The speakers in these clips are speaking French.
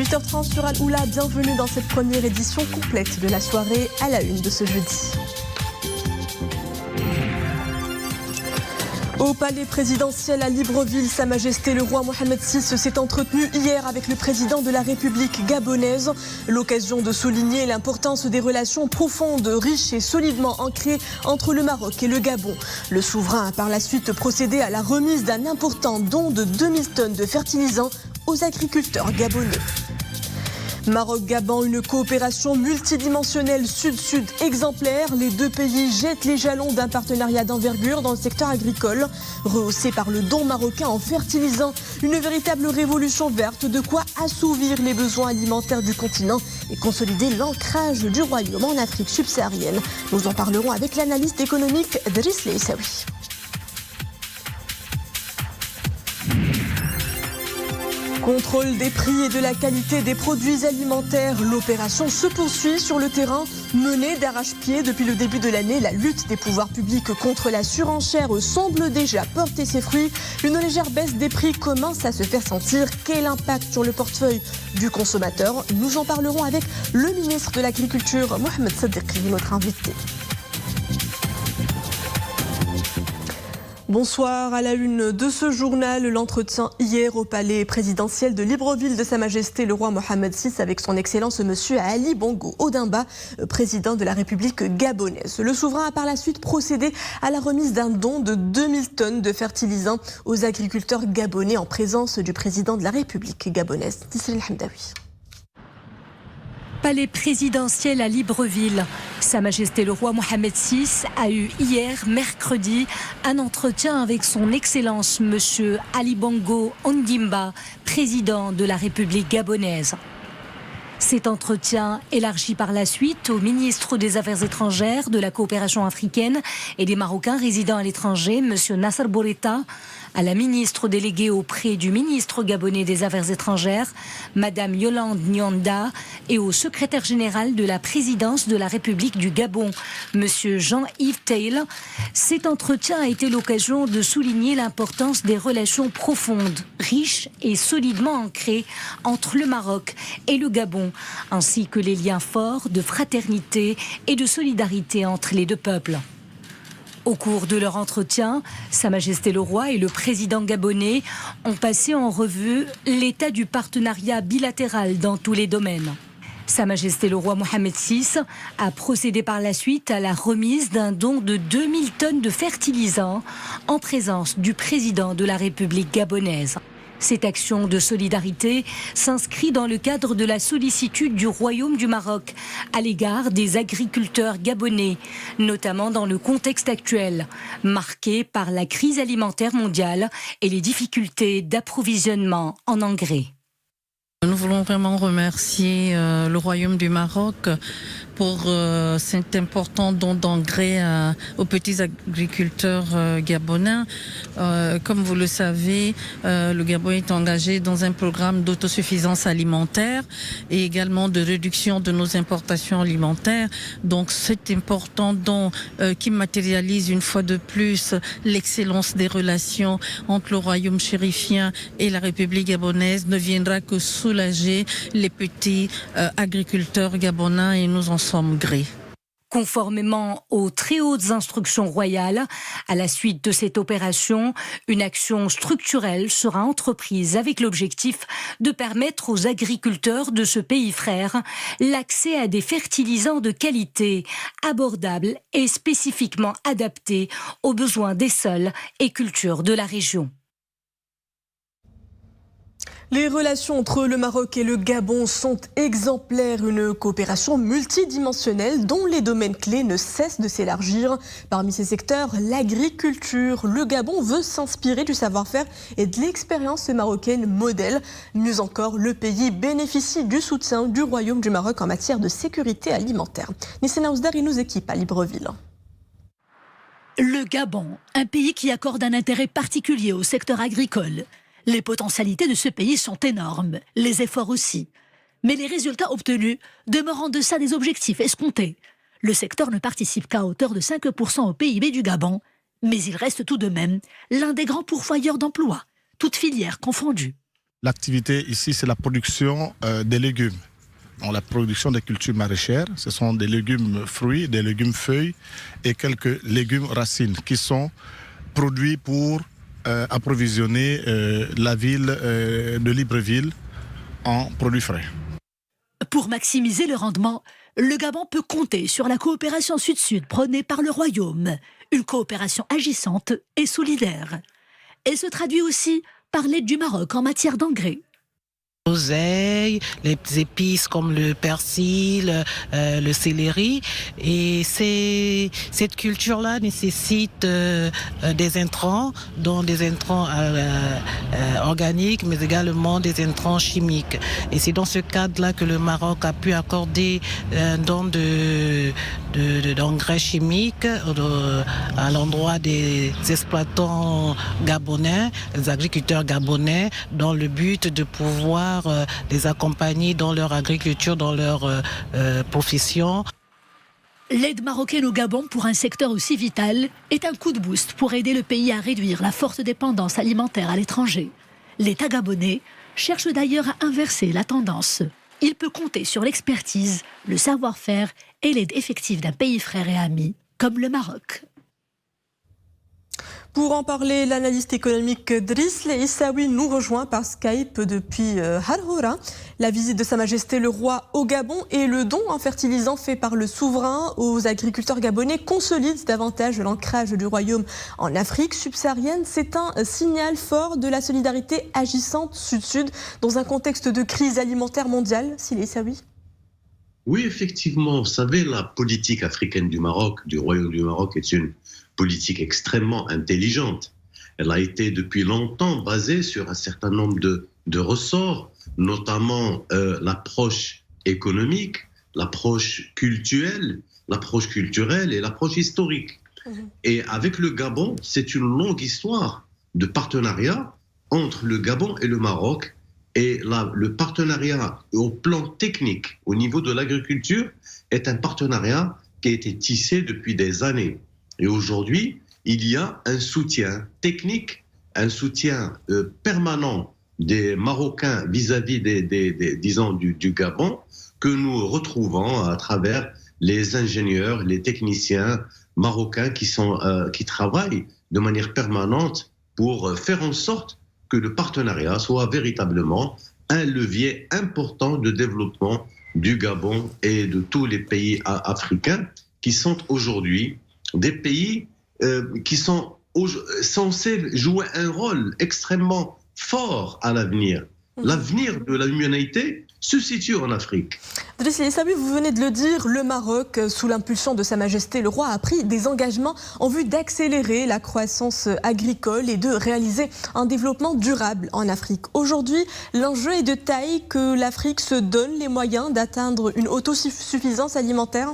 8h30 sur Al-Oula, bienvenue dans cette première édition complète de la soirée à la une de ce jeudi. Au palais présidentiel à Libreville, Sa Majesté le roi Mohamed VI s'est entretenu hier avec le président de la République gabonaise. L'occasion de souligner l'importance des relations profondes, riches et solidement ancrées entre le Maroc et le Gabon. Le souverain a par la suite procédé à la remise d'un important don de 2000 tonnes de fertilisants aux agriculteurs gabonais. Maroc-Gabon, une coopération multidimensionnelle sud-sud exemplaire. Les deux pays jettent les jalons d'un partenariat d'envergure dans le secteur agricole. Rehaussé par le don marocain en fertilisant, une véritable révolution verte, de quoi assouvir les besoins alimentaires du continent et consolider l'ancrage du royaume en Afrique subsaharienne. Nous en parlerons avec l'analyste économique Driss Leissaoui. Contrôle des prix et de la qualité des produits alimentaires. L'opération se poursuit sur le terrain. Menée d'arrache-pied depuis le début de l'année, la lutte des pouvoirs publics contre la surenchère semble déjà porter ses fruits. Une légère baisse des prix commence à se faire sentir. Quel impact sur le portefeuille du consommateur? Nous en parlerons avec le ministre de l'Agriculture, Mohamed Saddeqi, notre invité. Bonsoir, à la une de ce journal, l'entretien hier au palais présidentiel de Libreville de Sa Majesté le roi Mohamed VI avec son Excellence Monsieur Ali Bongo Ondimba, président de la République gabonaise. Le souverain a par la suite procédé à la remise d'un don de 2000 tonnes de fertilisants aux agriculteurs gabonais en présence du président de la République gabonaise, Tissel Hamdaoui. Palais présidentiel à Libreville. Sa Majesté le roi Mohamed VI a eu hier, mercredi, un entretien avec son Excellence Monsieur Ali Bongo Ondimba, président de la République gabonaise. Cet entretien, élargi par la suite au ministre des Affaires étrangères, de la coopération africaine et des Marocains résidant à l'étranger, Monsieur Nasser Bourita, à la ministre déléguée auprès du ministre gabonais des Affaires étrangères, Madame Yolande Nyanda, et au secrétaire général de la présidence de la République du Gabon, Monsieur Jean-Yves Tail. Cet entretien a été l'occasion de souligner l'importance des relations profondes, riches et solidement ancrées entre le Maroc et le Gabon, ainsi que les liens forts de fraternité et de solidarité entre les deux peuples. Au cours de leur entretien, Sa Majesté le roi et le président gabonais ont passé en revue l'état du partenariat bilatéral dans tous les domaines. Sa Majesté le roi Mohamed VI a procédé par la suite à la remise d'un don de 2000 tonnes de fertilisants en présence du président de la République gabonaise. Cette action de solidarité s'inscrit dans le cadre de la sollicitude du Royaume du Maroc à l'égard des agriculteurs gabonais, notamment dans le contexte actuel, marqué par la crise alimentaire mondiale et les difficultés d'approvisionnement en engrais. Nous voulons vraiment remercier le Royaume du Maroc pour cet important don d'engrais aux petits agriculteurs gabonais. Comme vous le savez, le Gabon est engagé dans un programme d'autosuffisance alimentaire et également de réduction de nos importations alimentaires. Donc cet important don qui matérialise une fois de plus l'excellence des relations entre le Royaume chérifien et la République gabonaise ne viendra que soulager les petits agriculteurs gabonais et nous en sommes gré. Conformément aux très hautes instructions royales, à la suite de cette opération, une action structurelle sera entreprise avec l'objectif de permettre aux agriculteurs de ce pays frère l'accès à des fertilisants de qualité, abordables et spécifiquement adaptés aux besoins des sols et cultures de la région. Les relations entre le Maroc et le Gabon sont exemplaires, une coopération multidimensionnelle dont les domaines clés ne cessent de s'élargir. Parmi ces secteurs, l'agriculture. Le Gabon veut s'inspirer du savoir-faire et de l'expérience marocaine modèle. Mieux encore, le pays bénéficie du soutien du Royaume du Maroc en matière de sécurité alimentaire. Nissena Ousdar nous équipe à Libreville. Le Gabon, un pays qui accorde un intérêt particulier au secteur agricole. Les potentialités de ce pays sont énormes, les efforts aussi. Mais les résultats obtenus demeurent en deçà des objectifs escomptés. Le secteur ne participe qu'à hauteur de 5% au PIB du Gabon, mais il reste tout de même l'un des grands pourvoyeurs d'emplois, toutes filières confondues. L'activité ici, c'est la production des légumes. Donc, la production des cultures maraîchères, ce sont des légumes fruits, des légumes feuilles et quelques légumes racines qui sont produits pour approvisionner la ville de Libreville en produits frais. Pour maximiser le rendement, le Gabon peut compter sur la coopération sud-sud prônée par le Royaume, une coopération agissante et solidaire. Elle se traduit aussi par l'aide du Maroc en matière d'engrais. L'oseille, les épices comme le persil, le céleri. Et cette culture-là nécessite des intrants, dont des intrants organiques, mais également des intrants chimiques. Et c'est dans ce cadre-là que le Maroc a pu accorder un don d'engrais chimiques à l'endroit des exploitants gabonais, des agriculteurs gabonais, dans le but de pouvoir les accompagner dans leur agriculture, dans leur profession. L'aide marocaine au Gabon pour un secteur aussi vital est un coup de boost pour aider le pays à réduire la forte dépendance alimentaire à l'étranger. L'État gabonais cherche d'ailleurs à inverser la tendance. Il peut compter sur l'expertise, le savoir-faire et l'aide effective d'un pays frère et ami comme le Maroc. Pour en parler, l'analyste économique Driss Issaoui nous rejoint par Skype depuis Harhoura. La visite de Sa Majesté le Roi au Gabon et le don en fertilisant fait par le souverain aux agriculteurs gabonais consolident davantage l'ancrage du royaume en Afrique subsaharienne. C'est un signal fort de la solidarité agissante sud-sud dans un contexte de crise alimentaire mondiale, Sile Issaoui. Oui, effectivement. Vous savez, la politique africaine du Maroc, du royaume du Maroc, est une politique extrêmement intelligente. Elle a été depuis longtemps basée sur un certain nombre de ressorts, notamment l'approche économique, l'approche culturelle et l'approche historique. Et avec le Gabon, c'est une longue histoire de partenariat entre le Gabon et le Maroc. Et là, le partenariat au plan technique, au niveau de l'agriculture, est un partenariat qui a été tissé depuis des années. Et aujourd'hui, il y a un soutien technique, un soutien permanent des Marocains vis-à-vis du Gabon que nous retrouvons à travers les ingénieurs, les techniciens marocains qui travaillent de manière permanente pour faire en sorte que le partenariat soit véritablement un levier important de développement du Gabon et de tous les pays africains qui sont aujourd'hui des pays qui sont censés jouer un rôle extrêmement fort à l'avenir. L'avenir de l'humanité se situe en Afrique. Driss Issaoui, vous venez de le dire, le Maroc, sous l'impulsion de Sa Majesté le Roi, a pris des engagements en vue d'accélérer la croissance agricole et de réaliser un développement durable en Afrique. Aujourd'hui, l'enjeu est de taille que l'Afrique se donne les moyens d'atteindre une autosuffisance alimentaire ?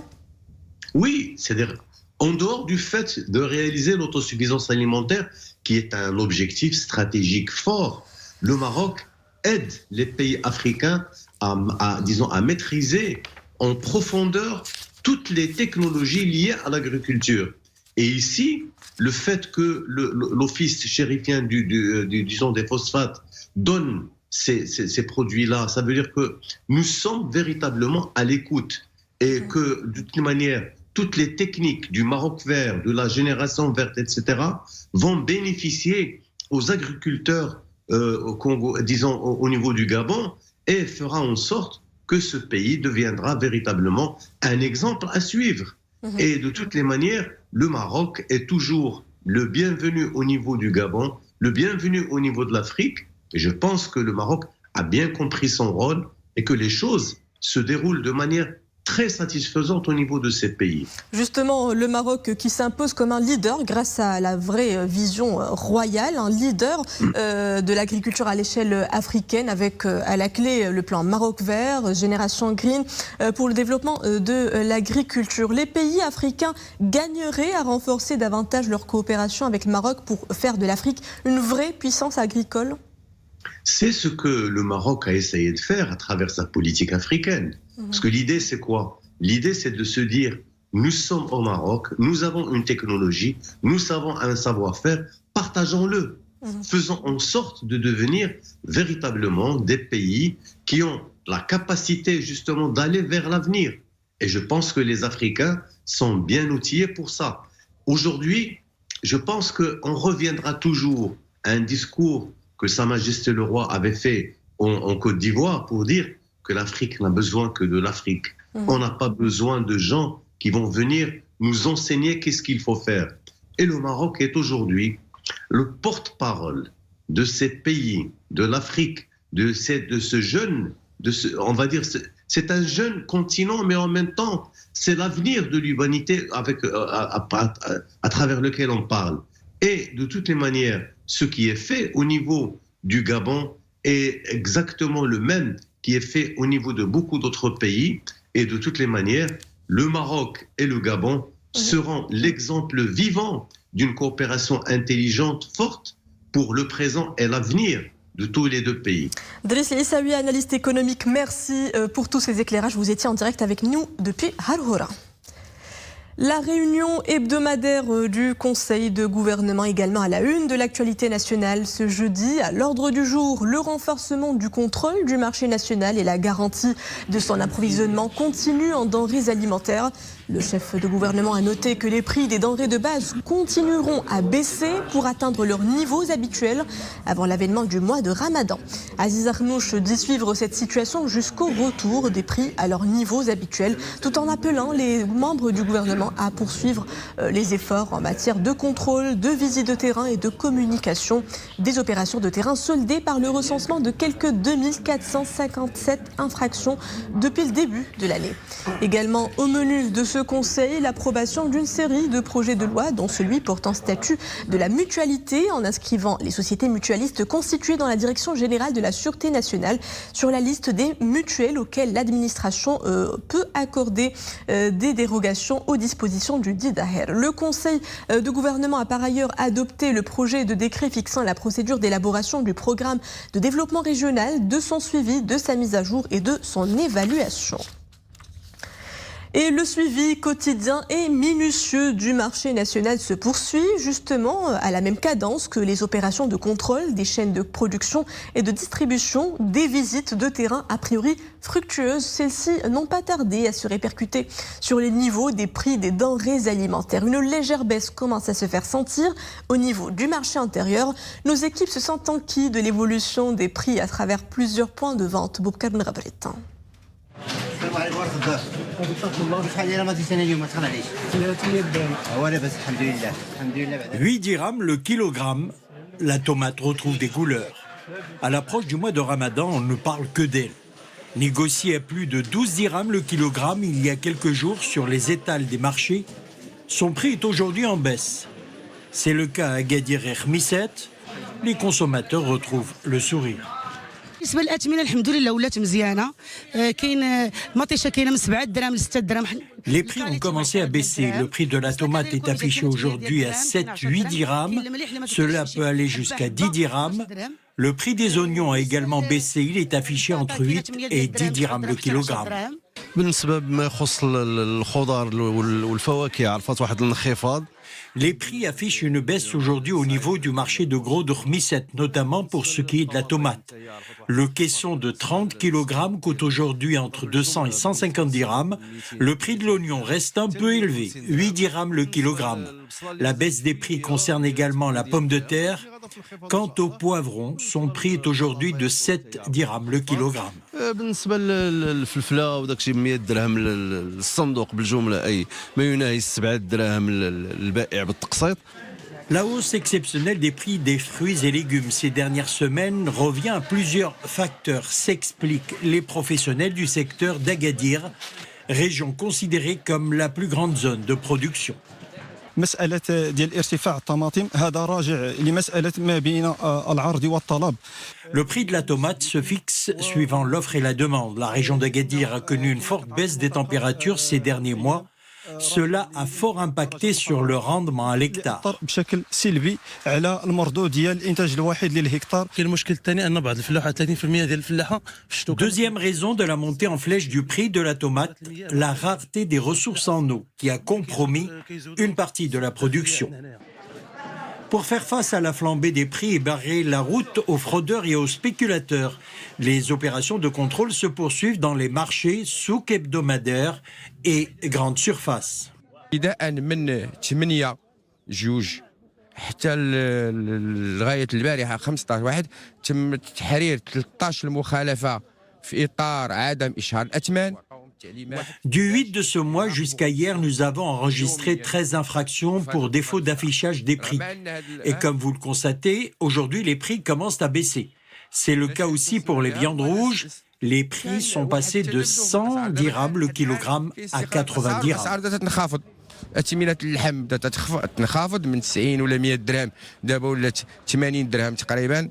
Oui, c'est-à-dire en dehors du fait de réaliser l'autosuffisance alimentaire, qui est un objectif stratégique fort, le Maroc aide les pays africains à maîtriser en profondeur toutes les technologies liées à l'agriculture. Et ici, le fait que l'office chérifien des phosphates donne ces produits-là, ça veut dire que nous sommes véritablement à l'écoute et que, de toute manière, toutes les techniques du Maroc vert, de la génération verte, etc., vont bénéficier aux agriculteurs au Congo, disons au niveau du Gabon, et fera en sorte que ce pays deviendra véritablement un exemple à suivre. Et de toutes les manières, le Maroc est toujours le bienvenu au niveau du Gabon, le bienvenu au niveau de l'Afrique. Et je pense que le Maroc a bien compris son rôle et que les choses se déroulent de manière très satisfaisante au niveau de ces pays. Justement, le Maroc qui s'impose comme un leader grâce à la vraie vision royale, un leader de l'agriculture à l'échelle africaine avec à la clé le plan Maroc vert, Génération Green pour le développement de l'agriculture. Les pays africains gagneraient à renforcer davantage leur coopération avec le Maroc pour faire de l'Afrique une vraie puissance agricole ? C'est ce que le Maroc a essayé de faire à travers sa politique africaine. Parce que l'idée, c'est quoi ? L'idée, c'est de se dire, nous sommes au Maroc, nous avons une technologie, nous savons un savoir-faire, partageons-le. faisons en sorte de devenir véritablement des pays qui ont la capacité justement d'aller vers l'avenir. Et je pense que les Africains sont bien outillés pour ça. Aujourd'hui, je pense qu'on reviendra toujours à un discours que Sa Majesté le Roi avait fait en Côte d'Ivoire pour dire que l'Afrique n'a besoin que de l'Afrique. On n'a pas besoin de gens qui vont venir nous enseigner qu'est-ce qu'il faut faire. Et le Maroc est aujourd'hui le porte-parole de ces pays, de l'Afrique, de ce jeune, on va dire, c'est un jeune continent, mais en même temps, c'est l'avenir de l'humanité à travers lequel on parle. Et de toutes les manières, ce qui est fait au niveau du Gabon est exactement le même qui est fait au niveau de beaucoup d'autres pays. Et de toutes les manières, le Maroc et le Gabon seront l'exemple vivant d'une coopération intelligente, forte, pour le présent et l'avenir de tous les deux pays. Driss Issaoui, analyste économique, merci pour tous ces éclairages. Vous étiez en direct avec nous depuis Harhoura. La réunion hebdomadaire du Conseil de gouvernement également à la une de l'actualité nationale ce jeudi. À l'ordre du jour, le renforcement du contrôle du marché national et la garantie de son approvisionnement continu en denrées alimentaires. Le chef de gouvernement a noté que les prix des denrées de base continueront à baisser pour atteindre leurs niveaux habituels avant l'avènement du mois de Ramadan. Aziz Arnouch dit suivre cette situation jusqu'au retour des prix à leurs niveaux habituels, tout en appelant les membres du gouvernement à poursuivre les efforts en matière de contrôle, de visite de terrain et de communication. Des opérations de terrain soldées par le recensement de quelques 2457 infractions depuis le début de l'année. Également au menu de ce Conseil, l'approbation d'une série de projets de loi, dont celui portant statut de la mutualité en inscrivant les sociétés mutualistes constituées dans la Direction générale de la Sûreté nationale sur la liste des mutuelles auxquelles l'administration peut accorder des dérogations aux dispositions du dit Daher. Le Conseil de gouvernement a par ailleurs adopté le projet de décret fixant la procédure d'élaboration du programme de développement régional, de son suivi, de sa mise à jour et de son évaluation. Et le suivi quotidien et minutieux du marché national se poursuit justement à la même cadence que les opérations de contrôle des chaînes de production et de distribution, des visites de terrain a priori fructueuses. Celles-ci n'ont pas tardé à se répercuter sur les niveaux des prix des denrées alimentaires. Une légère baisse commence à se faire sentir au niveau du marché intérieur. Nos équipes se sentent enquis de l'évolution des prix à travers plusieurs points de vente. Boubkar Ben Gabrit. 8 dirhams le kilogramme, la tomate retrouve des couleurs. À l'approche du mois de Ramadan, on ne parle que d'elle. Négociée à plus de 12 dirhams le kilogramme il y a quelques jours sur les étals des marchés, son prix est aujourd'hui en baisse. C'est le cas à Agadir et Khmisset. Les consommateurs retrouvent le sourire. بالنسبه للاثمنه الحمد لله ولات مزيانه كاين مطيشه كاينه من 7 دراهم ل 6 دراهم. Les prix ont commencé à baisser. Le prix de la tomate est affiché aujourd'hui à 7-8 dirhams. Cela peut aller jusqu'à 10 dirhams. Le prix des oignons a également baissé. Il est affiché entre 8 et 10 dirhams le kilogramme. بالنسبه بما يخص الخضار والفواكه عرفت واحد الانخفاض. Les prix affichent une baisse aujourd'hui au niveau du marché de gros de Khmisset, notamment pour ce qui est de la tomate. Le caisson de 30 kg coûte aujourd'hui entre 200 et 150 dirhams. Le prix de l'oignon reste un peu élevé, 8 dirhams le kilogramme. La baisse des prix concerne également la pomme de terre. Quant au poivron, son prix est aujourd'hui de 7 dirhams le kilogramme. بالنسبه للفلفله وداكشي 100 درهم للصندوق بالجمله اي ما يناهز 7 دراهم للبائع بالتقسيط. La hausse exceptionnelle des prix des fruits et légumes ces dernières semaines revient à plusieurs facteurs, s'expliquent les professionnels du secteur d'Agadir, région considérée comme la plus grande zone de production. مسألة ديال ارتفاع الطماطم هذا راجع لمسألة ما بين العرض والطلب. Le prix de la tomate se fixe suivant l'offre et la demande. La région d'Agadir a connu une forte baisse des températures ces derniers mois. Cela a fort impacté sur le rendement à l'hectare. بشكل سلبي على المردود ديال الانتاج الواحد للهكتار. كاين المشكل الثاني ان بعض الفلاحه 30% ديال الفلاحه شفتوا. Deuxième raison de la montée en flèche du prix de la tomate, la rareté des ressources en eau qui a compromis une partie de la production. pour faire face à la flambée des prix et barrer la route aux fraudeurs et aux spéculateurs. Les opérations de contrôle se poursuivent dans les marchés, souks hebdomadaires et grandes surfaces. حتى لغايه البارحه 15 واحد تم تحرير 13 المخالفه في اطار عدم اشهار الاثمان. Du 8 de ce mois jusqu'à hier, nous avons enregistré 13 infractions pour défaut d'affichage des prix. Et comme vous le constatez, aujourd'hui, les prix commencent à baisser. C'est le cas aussi pour les viandes rouges. Les prix sont passés de 100 dirhams le kilogramme à 80 dirhams. أثمنة اللحم بدات تنخفض من 90 ولا 100 درهم دابا ولات 80 درهم تقريبا.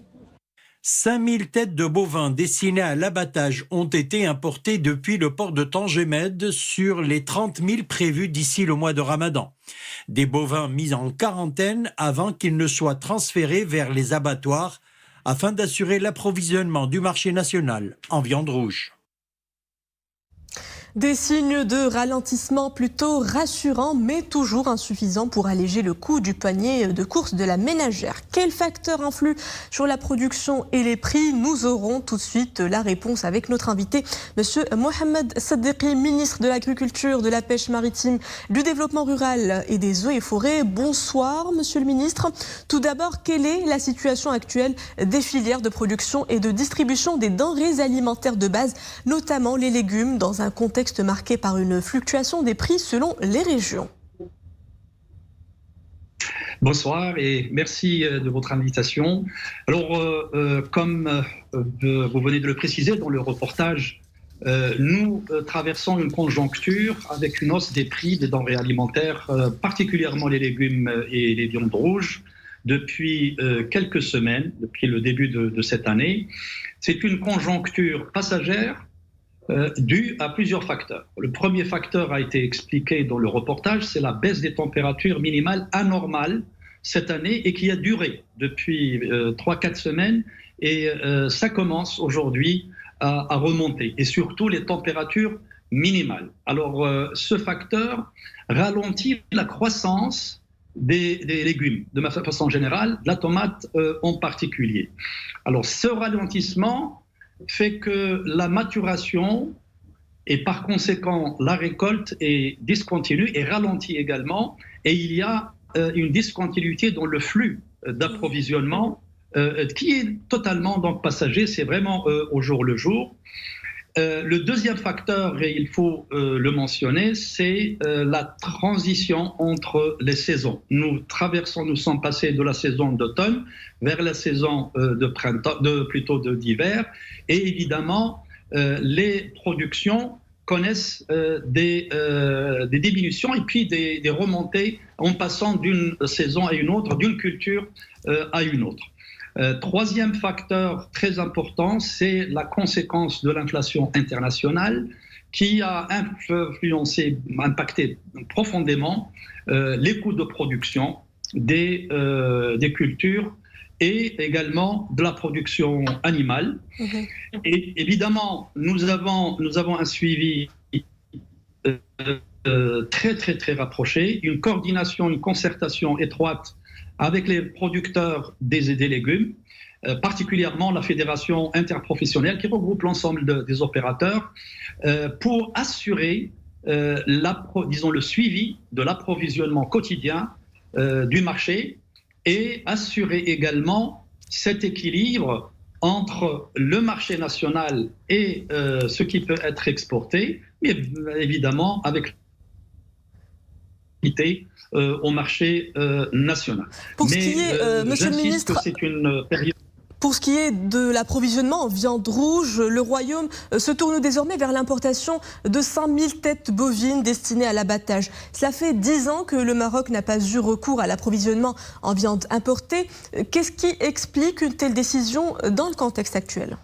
5000 têtes de bovins destinées à l'abattage ont été importées depuis le port de Tangemed sur les 30 000 prévus d'ici le mois de Ramadan. Des bovins mis en quarantaine avant qu'ils ne soient transférés vers les abattoirs afin d'assurer l'approvisionnement du marché national en viande rouge. Des signes de ralentissement plutôt rassurants, mais toujours insuffisants pour alléger le coût du panier de courses de la ménagère. Quels facteurs influent sur la production et les prix? Nous aurons tout de suite la réponse avec notre invité, Monsieur Mohamed Saddiqi, ministre de l'Agriculture, de la Pêche maritime, du Développement rural et des eaux et forêts. Bonsoir, Monsieur le ministre. Tout d'abord, quelle est la situation actuelle des filières de production et de distribution des denrées alimentaires de base, notamment les légumes, dans un contexte marqué par une fluctuation des prix selon les régions? Bonsoir et merci de votre invitation. Alors, comme vous venez de le préciser dans le reportage, nous traversons une conjoncture avec une hausse des prix des denrées alimentaires, particulièrement les légumes et les viandes rouges, depuis quelques semaines, depuis le début de cette année. C'est une conjoncture passagère dû à plusieurs facteurs. Le premier facteur a été expliqué dans le reportage, c'est la baisse des températures minimales anormales cette année et qui a duré depuis 3-4 semaines et ça commence aujourd'hui à remonter et surtout les températures minimales. Alors ce facteur ralentit la croissance des légumes de façon générale, la tomate en particulier. Alors ce ralentissement fait que la maturation et par conséquent la récolte est discontinue et ralentie également et il y a une discontinuité dans le flux d'approvisionnement qui est totalement donc passager, c'est vraiment au jour le jour. Le deuxième facteur, et il faut le mentionner, c'est la transition entre les saisons. Nous sommes passés de la saison d'automne vers la saison de printemps, plutôt d'hiver, et évidemment, les productions connaissent des diminutions et puis des remontées en passant d'une saison à une autre, d'une culture à une autre. Troisième facteur très important, c'est la conséquence de l'inflation internationale qui a impacté profondément les coûts de production des cultures et également de la production animale. Et évidemment, nous avons un suivi très rapproché, une coordination, une concertation étroite avec les producteurs des légumes, particulièrement la fédération interprofessionnelle qui regroupe l'ensemble des opérateurs, pour assurer le suivi de l'approvisionnement quotidien du marché et assurer également cet équilibre entre le marché national et ce qui peut être exporté, mais évidemment avec au marché national. Pour ce qui est, Monsieur le ministre, c'est une période. Pour ce qui est de l'approvisionnement en viande rouge, le Royaume se tourne désormais vers l'importation de 5000 têtes bovines destinées à l'abattage. Cela fait 10 ans que le Maroc n'a pas eu recours à l'approvisionnement en viande importée. Qu'est-ce qui explique une telle décision dans le contexte actuel?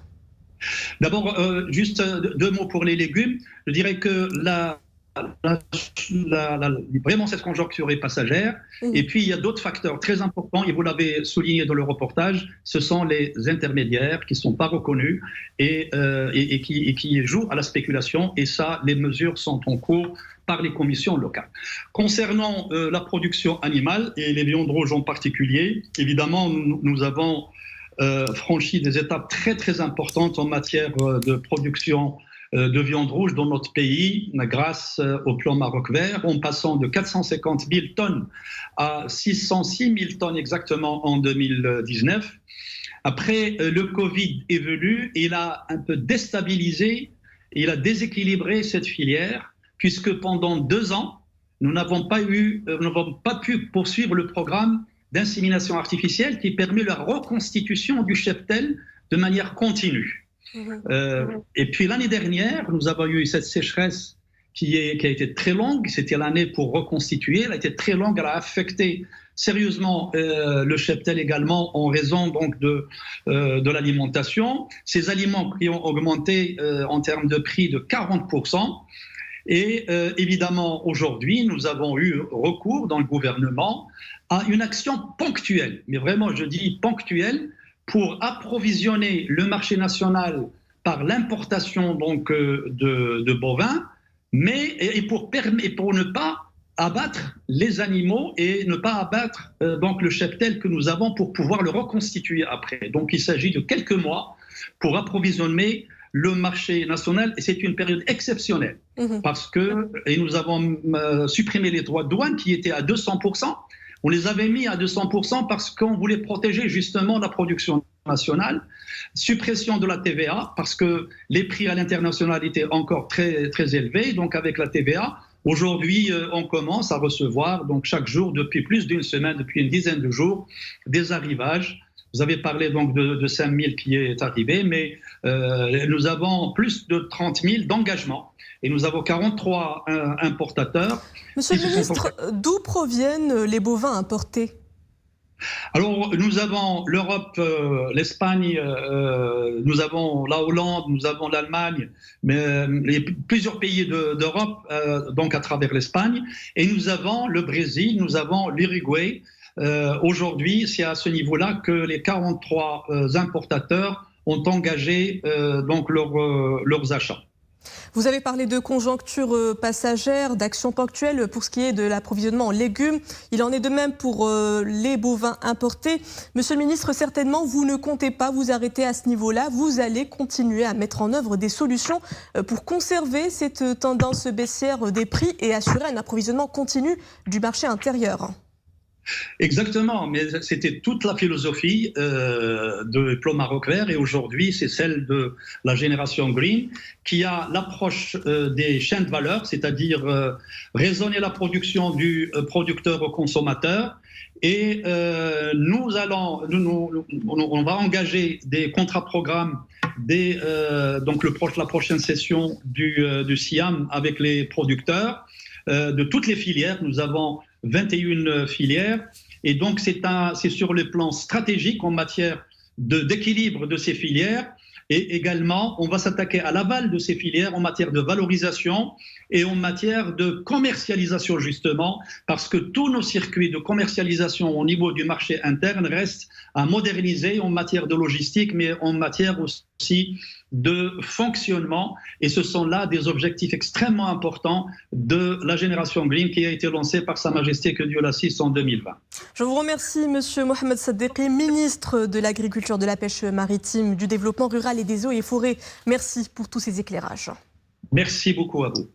D'abord, juste 2 mots pour les légumes. Je dirais que vraiment cette conjoncture est passagère. Et puis il y a d'autres facteurs très importants, et vous l'avez souligné dans le reportage, ce sont les intermédiaires qui ne sont pas reconnus et qui jouent à la spéculation. Et ça, les mesures sont en cours par les commissions locales. Concernant la production animale et les viandes rouges en particulier, évidemment, nous avons franchi des étapes très très importantes en matière de production de viande rouge dans notre pays grâce au plan Maroc Vert, en passant de 450 000 tonnes à 606 000 tonnes exactement en 2019. Après, le Covid est venu, il a un peu déstabilisé, il a déséquilibré cette filière, puisque pendant 2 ans, nous n'avons pas pu poursuivre le programme d'insémination artificielle qui permet la reconstitution du cheptel de manière continue. Et puis l'année dernière, nous avons eu cette sécheresse qui a été très longue. C'était l'année pour reconstituer. Elle a été très longue. Elle a affecté sérieusement le cheptel également en raison donc de l'alimentation. Ces aliments qui ont augmenté en termes de prix de 40%. Et évidemment, aujourd'hui, nous avons eu recours dans le gouvernement à une action ponctuelle, mais vraiment, je dis ponctuelle, pour approvisionner le marché national par l'importation donc de bovins, et pour ne pas abattre les animaux et ne pas abattre donc le cheptel que nous avons pour pouvoir le reconstituer après. Donc il s'agit de quelques mois pour approvisionner le marché national, et c'est une période exceptionnelle parce que nous avons supprimé les droits de douane qui étaient à 200%. On les avait mis à 200% parce qu'on voulait protéger justement la production nationale. Suppression de la TVA parce que les prix à l'international étaient encore très, très élevés. Donc avec la TVA, aujourd'hui, on commence à recevoir donc chaque jour, depuis plus d'une semaine, depuis une dizaine de jours, des arrivages. Vous avez parlé donc de 5 000 qui est arrivé, mais nous avons plus de 30 000 d'engagements. Et nous avons 43 importateurs. Monsieur le ministre, d'où proviennent les bovins importés ? Alors, nous avons l'Europe, l'Espagne, nous avons la Hollande, nous avons l'Allemagne, mais plusieurs pays d'Europe, donc à travers l'Espagne. Et nous avons le Brésil, nous avons l'Uruguay. Aujourd'hui, c'est à ce niveau-là que les 43 importateurs ont engagé donc leurs achats. Vous avez parlé de conjoncture passagère, d'actions ponctuelles pour ce qui est de l'approvisionnement en légumes. Il en est de même pour les bovins importés. Monsieur le ministre, certainement, vous ne comptez pas vous arrêter à ce niveau-là. Vous allez continuer à mettre en œuvre des solutions pour conserver cette tendance baissière des prix et assurer un approvisionnement continu du marché intérieur. Exactement, mais c'était toute la philosophie de Plan Maroc Vert, et aujourd'hui c'est celle de la génération Green qui a l'approche des chaînes de valeur, c'est-à-dire raisonner la production du producteur au consommateur, et on va engager des contrats-programmes donc la prochaine session du SIAM avec les producteurs de toutes les filières. Nous avons 21 filières, et donc c'est sur le plan stratégique en matière d'équilibre de ces filières, et également on va s'attaquer à l'aval de ces filières en matière de valorisation et en matière de commercialisation justement, parce que tous nos circuits de commercialisation au niveau du marché interne restent à moderniser en matière de logistique, mais en matière aussi de fonctionnement, et ce sont là des objectifs extrêmement importants de la génération Green qui a été lancée par Sa Majesté, que Dieu l'assiste, en 2020. Je vous remercie, Monsieur Mohamed Saddeqi, ministre de l'Agriculture, de la Pêche maritime, du Développement rural et des eaux et forêts. Merci pour tous ces éclairages. Merci beaucoup à vous.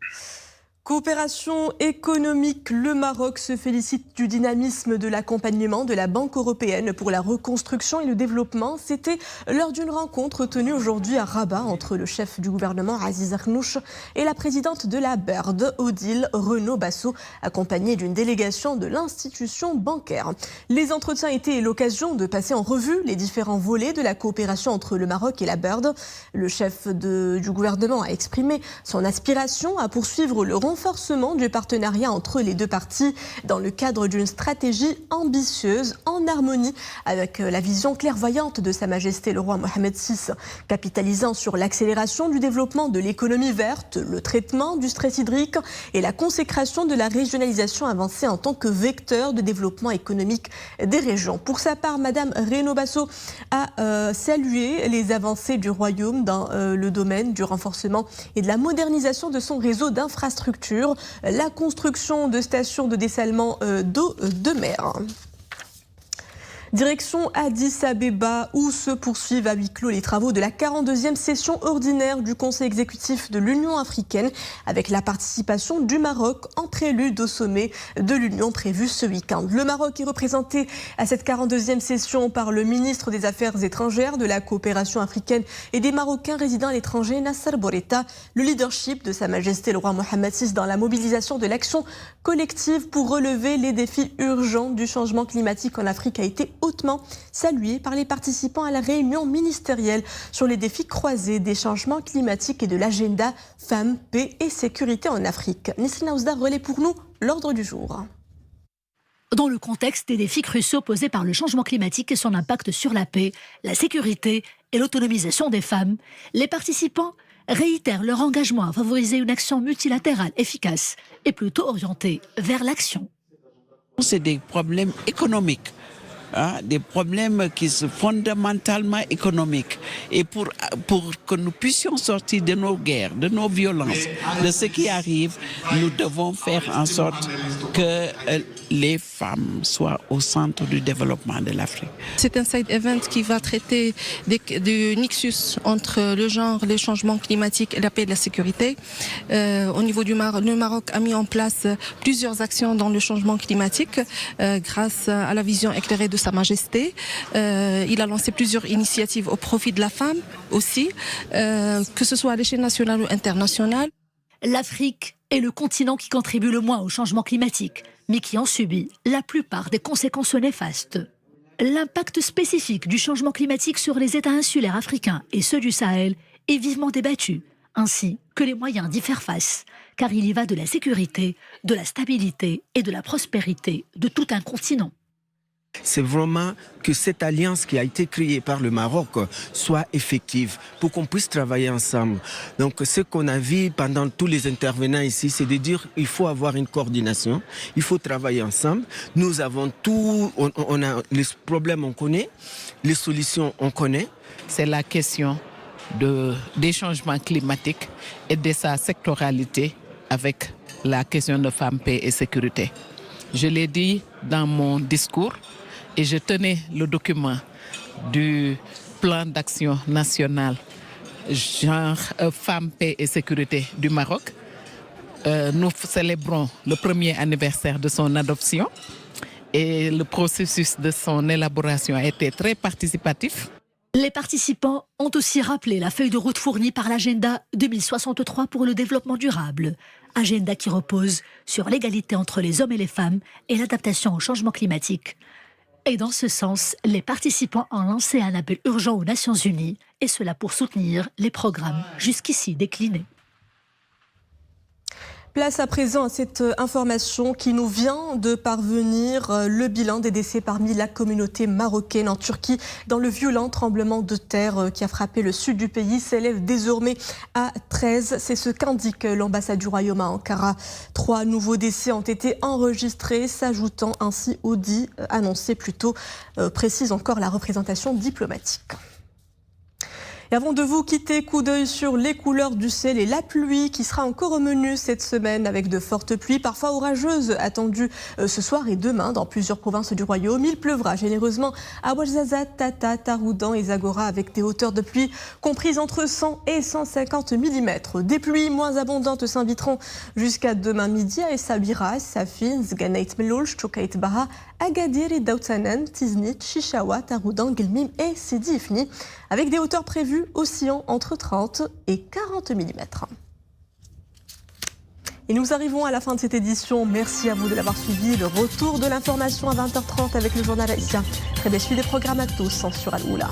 Coopération économique, le Maroc se félicite du dynamisme de l'accompagnement de la Banque européenne pour la reconstruction et le développement. C'était lors d'une rencontre tenue aujourd'hui à Rabat entre le chef du gouvernement Aziz Akhnouch et la présidente de la BERD, Odile Renaud-Basso, accompagnée d'une délégation de l'institution bancaire. Les entretiens étaient l'occasion de passer en revue les différents volets de la coopération entre le Maroc et la BERD. Le chef du gouvernement a exprimé son aspiration à poursuivre le renforcement du partenariat entre les deux parties dans le cadre d'une stratégie ambitieuse en harmonie avec la vision clairvoyante de Sa Majesté le roi Mohamed VI, capitalisant sur l'accélération du développement de l'économie verte, le traitement du stress hydrique et la consécration de la régionalisation avancée en tant que vecteur de développement économique des régions. Pour sa part, Madame Renaud-Basso a salué les avancées du royaume dans le domaine du renforcement et de la modernisation de son réseau d'infrastructures infrastructures, la construction de stations de dessalement d'eau de mer. Direction Addis Abeba, où se poursuivent à huis clos les travaux de la 42e session ordinaire du Conseil exécutif de l'Union africaine, avec la participation du Maroc en prélude au sommet de l'Union prévu ce week-end. Le Maroc est représenté à cette 42e session par le ministre des Affaires étrangères, de la coopération africaine et des Marocains résidant à l'étranger, Nasser Bourita. Le leadership de Sa Majesté le roi Mohammed VI dans la mobilisation de l'action collective pour relever les défis urgents du changement climatique en Afrique a été hautement salué par les participants à la réunion ministérielle sur les défis croisés des changements climatiques et de l'agenda femmes, paix et sécurité en Afrique. Nisrina Ousdar relaie pour nous l'ordre du jour. Dans le contexte des défis cruciaux posés par le changement climatique et son impact sur la paix, la sécurité et l'autonomisation des femmes, les participants réitèrent leur engagement à favoriser une action multilatérale efficace et plutôt orientée vers l'action. C'est des problèmes économiques. Des problèmes qui sont fondamentalement économiques. Et pour que nous puissions sortir de nos guerres, de nos violences, de ce qui arrive, nous devons faire en sorte que les femmes soient au centre du développement de l'Afrique. C'est un side event qui va traiter du nexus entre le genre, les changements climatiques et la paix et la sécurité. Au niveau du Maroc, le Maroc a mis en place plusieurs actions dans le changement climatique grâce à la vision éclairée de Sa Majesté. Il a lancé plusieurs initiatives au profit de la femme aussi, que ce soit à l'échelle nationale ou internationale. L'Afrique est le continent qui contribue le moins au changement climatique, mais qui en subit la plupart des conséquences néfastes. L'impact spécifique du changement climatique sur les États insulaires africains et ceux du Sahel est vivement débattu, ainsi que les moyens d'y faire face, car il y va de la sécurité, de la stabilité et de la prospérité de tout un continent. C'est vraiment que cette alliance qui a été créée par le Maroc soit effective pour qu'on puisse travailler ensemble. Donc ce qu'on a vu pendant tous les intervenants ici, c'est de dire qu'il faut avoir une coordination, il faut travailler ensemble. Nous avons tout, on a les problèmes on connaît, les solutions on connaît. C'est la question des changements climatiques et de sa sectorialité avec la question de femmes, paix et sécurité. Je l'ai dit dans mon discours et je tenais le document du plan d'action national genre femmes, paix et sécurité du Maroc. Nous célébrons le premier anniversaire de son adoption et le processus de son élaboration a été très participatif. Les participants ont aussi rappelé la feuille de route fournie par l'agenda 2063 pour le développement durable. Agenda qui repose sur l'égalité entre les hommes et les femmes et l'adaptation au changement climatique. Et dans ce sens, les participants ont lancé un appel urgent aux Nations Unies, et cela pour soutenir les programmes jusqu'ici déclinés. Place à présent à cette information qui nous vient de parvenir, le bilan des décès parmi la communauté marocaine en Turquie dans le violent tremblement de terre qui a frappé le sud du pays s'élève désormais à 13. C'est ce qu'indique l'ambassade du Royaume à Ankara. 3 nouveaux décès ont été enregistrés, s'ajoutant ainsi aux 10 annoncés plus tôt, précise encore la représentation diplomatique. Et avant de vous quitter, coup d'œil sur les couleurs du ciel et la pluie qui sera encore au menu cette semaine avec de fortes pluies, parfois orageuses, attendues ce soir et demain dans plusieurs provinces du Royaume. Il pleuvra généreusement à Ouarzazate, Tata, Taroudan et Zagora avec des hauteurs de pluie comprises entre 100 et 150 mm. Des pluies moins abondantes s'inviteront jusqu'à demain midi à Essaouira, Safin, Zganait Meloul, Chokait Baha, Agadir et Daoutanan, Tiznit, Chichawa, Taroudan, Guelmim et Sidi Ifni avec des hauteurs prévues oscillant entre 30 et 40 mm. Et nous arrivons à la fin de cette édition. Merci à vous de l'avoir suivi. Le retour de l'information à 20h30 avec le journal Aïssia. Très bien suivi des programmes à tous sur Al-Oula.